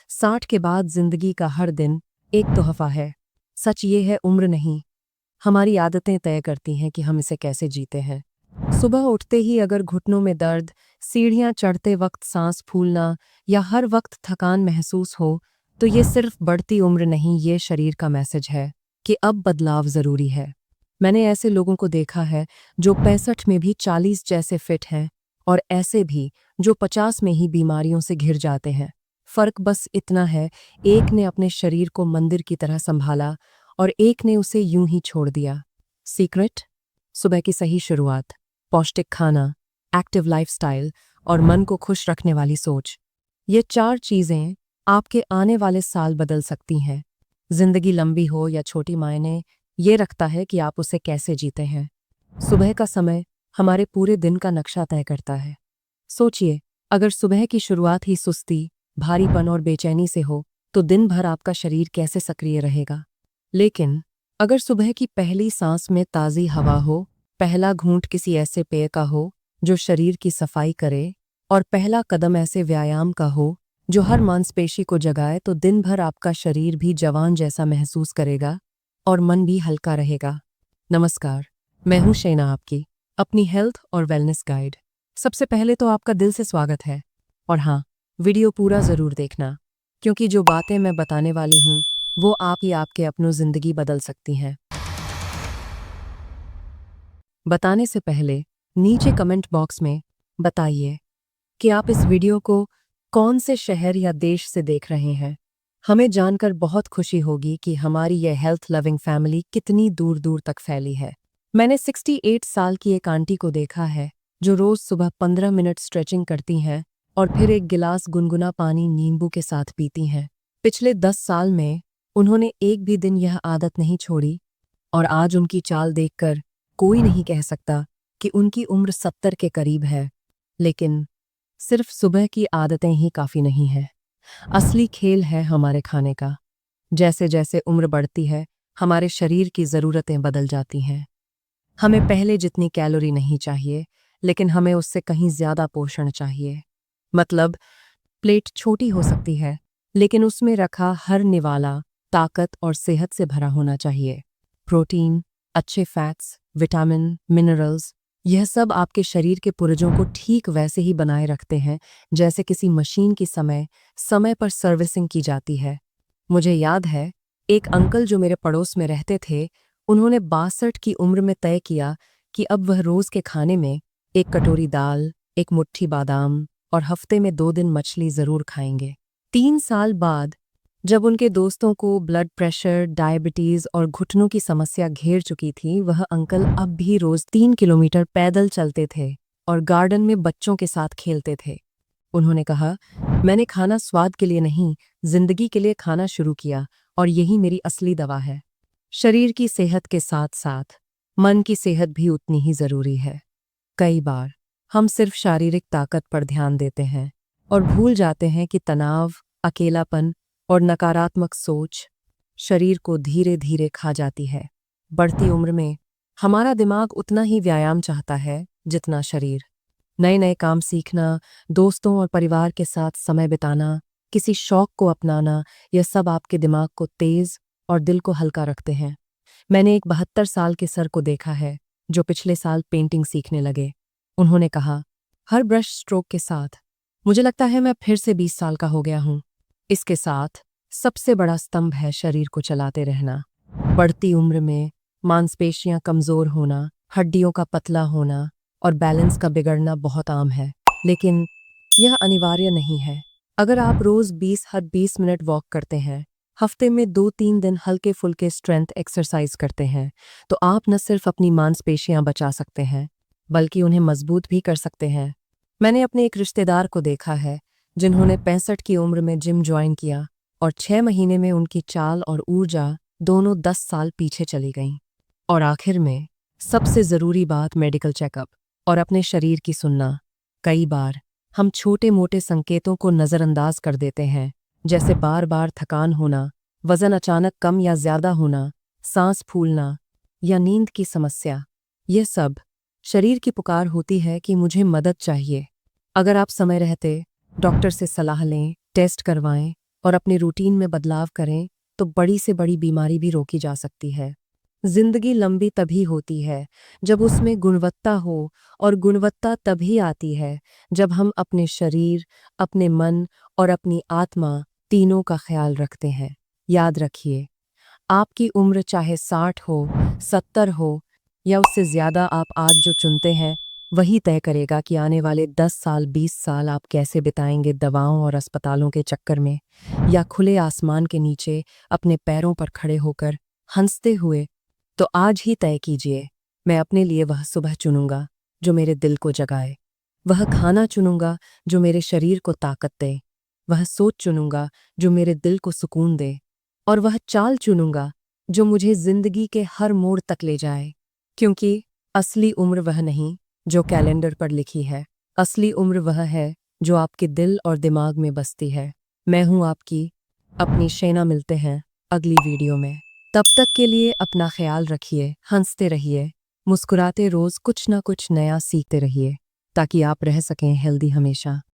60 के बाद जिंदगी का हर दिन एक तोहफा है। सच ये है, उम्र नहीं, हमारी आदतें तय करती हैं कि हम इसे कैसे जीते हैं। सुबह उठते ही अगर घुटनों में दर्द, सीढ़ियां चढ़ते वक्त सांस फूलना या हर वक्त थकान महसूस हो, तो ये सिर्फ बढ़ती उम्र नहीं, ये शरीर का मैसेज है कि अब बदलाव जरूरी है। मैंने ऐसे लोगों को देखा है जो 65 में भी 40 जैसे फिट हैं, और ऐसे भी जो 50 में ही बीमारियों से घिर जाते हैं। फर्क बस इतना है, एक ने अपने शरीर को मंदिर की तरह संभाला और एक ने उसे यूं ही छोड़ दिया। सीक्रेट? सुबह की सही शुरुआत, पौष्टिक खाना, एक्टिव लाइफस्टाइल और मन को खुश रखने वाली सोच। ये 4 चीजें आपके आने वाले साल बदल सकती हैं। जिंदगी लंबी हो या छोटी, मायने ये रखता है कि आप उसे कैसे जीते हैं। सुबह का समय हमारे पूरे दिन का नक्शा तय करता है। सोचिए, अगर सुबह की शुरुआत ही सुस्ती, भारीपन और बेचैनी से हो, तो दिन भर आपका शरीर कैसे सक्रिय रहेगा। लेकिन अगर सुबह की पहली सांस में ताज़ी हवा हो, पहला घूंट किसी ऐसे पेय का हो जो शरीर की सफाई करे, और पहला कदम ऐसे व्यायाम का हो जो हर मांसपेशी को जगाए, तो दिन भर आपका शरीर भी जवान जैसा महसूस करेगा और मन भी हल्का रहेगा। नमस्कार, मैं हूं शैना, आपकी अपनी हेल्थ और वेलनेस गाइड। सबसे पहले तो आपका दिल से स्वागत है। और हाँ, वीडियो पूरा ज़रूर देखना, क्योंकि जो बातें मैं बताने वाली हूँ वो आप ही आपके अपनों ज़िंदगी बदल सकती हैं। बताने से पहले नीचे कमेंट बॉक्स में बताइए कि आप इस वीडियो को कौन से शहर या देश से देख रहे हैं। हमें जानकर बहुत खुशी होगी कि हमारी यह हेल्थ लविंग फैमिली कितनी दूर दूर तक फैली है। मैंने 68 साल की एक आंटी को देखा है जो रोज सुबह 15 मिनट स्ट्रेचिंग करती हैं और फिर एक गिलास गुनगुना पानी नींबू के साथ पीती हैं। पिछले 10 साल में उन्होंने एक भी दिन यह आदत नहीं छोड़ी, और आज उनकी चाल देखकर कोई नहीं कह सकता कि उनकी उम्र 70 के करीब है। लेकिन सिर्फ सुबह की आदतें ही काफ़ी नहीं है। असली खेल है हमारे खाने का। जैसे जैसे उम्र बढ़ती है, हमारे शरीर की ज़रूरतें बदल जाती हैं। हमें पहले जितनी कैलोरी नहीं चाहिए, लेकिन हमें उससे कहीं ज़्यादा पोषण चाहिए। मतलब, प्लेट छोटी हो सकती है, लेकिन उसमें रखा हर निवाला ताकत और सेहत से भरा होना चाहिए। प्रोटीन, अच्छे फैट्स, विटामिन, मिनरल्स, यह सब आपके शरीर के पुर्जों को ठीक वैसे ही बनाए रखते हैं जैसे किसी मशीन की समय समय पर सर्विसिंग की जाती है। मुझे याद है, एक अंकल जो मेरे पड़ोस में रहते थे, उन्होंने 62 की उम्र में तय किया कि अब वह रोज के खाने में एक कटोरी दाल, एक मुट्ठी बादाम और हफ्ते में 2 दिन मछली जरूर खाएंगे। 3 साल बाद जब उनके दोस्तों को ब्लड प्रेशर, डायबिटीज और घुटनों की समस्या घेर चुकी थी, वह अंकल अब भी रोज 3 किलोमीटर पैदल चलते थे और गार्डन में बच्चों के साथ खेलते थे। उन्होंने कहा, मैंने खाना स्वाद के लिए नहीं, जिंदगी के लिए खाना शुरू किया, और यही मेरी असली दवा है। शरीर की सेहत के साथ साथ मन की सेहत भी उतनी ही जरूरी है। कई बार हम सिर्फ शारीरिक ताकत पर ध्यान देते हैं और भूल जाते हैं कि तनाव, अकेलापन और नकारात्मक सोच शरीर को धीरे धीरे खा जाती है। बढ़ती उम्र में हमारा दिमाग उतना ही व्यायाम चाहता है जितना शरीर। नए नए काम सीखना, दोस्तों और परिवार के साथ समय बिताना, किसी शौक को अपनाना, यह सब आपके दिमाग को तेज और दिल को हल्का रखते हैं। मैंने एक 72 साल के सर को देखा है जो पिछले साल पेंटिंग सीखने लगे। उन्होंने कहा, हर ब्रश स्ट्रोक के साथ मुझे लगता है मैं फिर से 20 साल का हो गया हूँ। इसके साथ सबसे बड़ा स्तंभ है शरीर को चलाते रहना। बढ़ती उम्र में मांसपेशियां कमजोर होना, हड्डियों का पतला होना और बैलेंस का बिगड़ना बहुत आम है, लेकिन यह अनिवार्य नहीं है। अगर आप रोज 20 मिनट वॉक करते हैं, हफ्ते में 2-3 दिन हल्के फुल्के स्ट्रेंथ एक्सरसाइज करते हैं, तो आप न सिर्फ अपनी मांसपेशियां बचा सकते हैं, बल्कि उन्हें मजबूत भी कर सकते हैं। मैंने अपने एक रिश्तेदार को देखा है जिन्होंने 65 की उम्र में जिम ज्वाइन किया, और 6 महीने में उनकी चाल और ऊर्जा दोनों 10 साल पीछे चली गईं। और आखिर में सबसे ज़रूरी बात, मेडिकल चेकअप और अपने शरीर की सुनना। कई बार हम छोटे मोटे संकेतों को नज़रअंदाज कर देते हैं, जैसे बार बार थकान होना, वज़न अचानक कम या ज़्यादा होना, सांस फूलना या नींद की समस्या। यह सब शरीर की पुकार होती है कि मुझे मदद चाहिए। अगर आप समय रहते डॉक्टर से सलाह लें, टेस्ट करवाएं और अपने रूटीन में बदलाव करें तो बड़ी से बड़ी बीमारी भी रोकी जा सकती है। जिंदगी लंबी तभी होती है जब उसमें गुणवत्ता हो, और गुणवत्ता तभी आती है जब हम अपने शरीर, अपने मन और अपनी आत्मा तीनों का ख्याल रखते हैं। याद रखिए, आपकी उम्र चाहे 60 हो, 70 हो या उससे ज़्यादा, आप आज जो चुनते हैं वही तय करेगा कि आने वाले 10 साल, 20 साल आप कैसे बिताएंगे, दवाओं और अस्पतालों के चक्कर में या खुले आसमान के नीचे अपने पैरों पर खड़े होकर हंसते हुए। तो आज ही तय कीजिए। मैं अपने लिए वह सुबह चुनूंगा जो मेरे दिल को जगाए, वह खाना चुनूंगा जो मेरे शरीर को ताकत दे, वह सोच चुनूंगा जो मेरे दिल को सुकून दे, और वह चाल चुनूंगा जो मुझे जिंदगी के हर मोड़ तक ले जाए। क्योंकि असली उम्र वह नहीं जो कैलेंडर पर लिखी है, असली उम्र वह है जो आपके दिल और दिमाग में बसती है। मैं हूं आपकी अपनी शैना। मिलते हैं अगली वीडियो में। तब तक के लिए अपना ख्याल रखिए, हंसते रहिए, मुस्कुराते, रोज कुछ ना कुछ नया सीखते रहिए ताकि आप रह सकें हेल्दी हमेशा।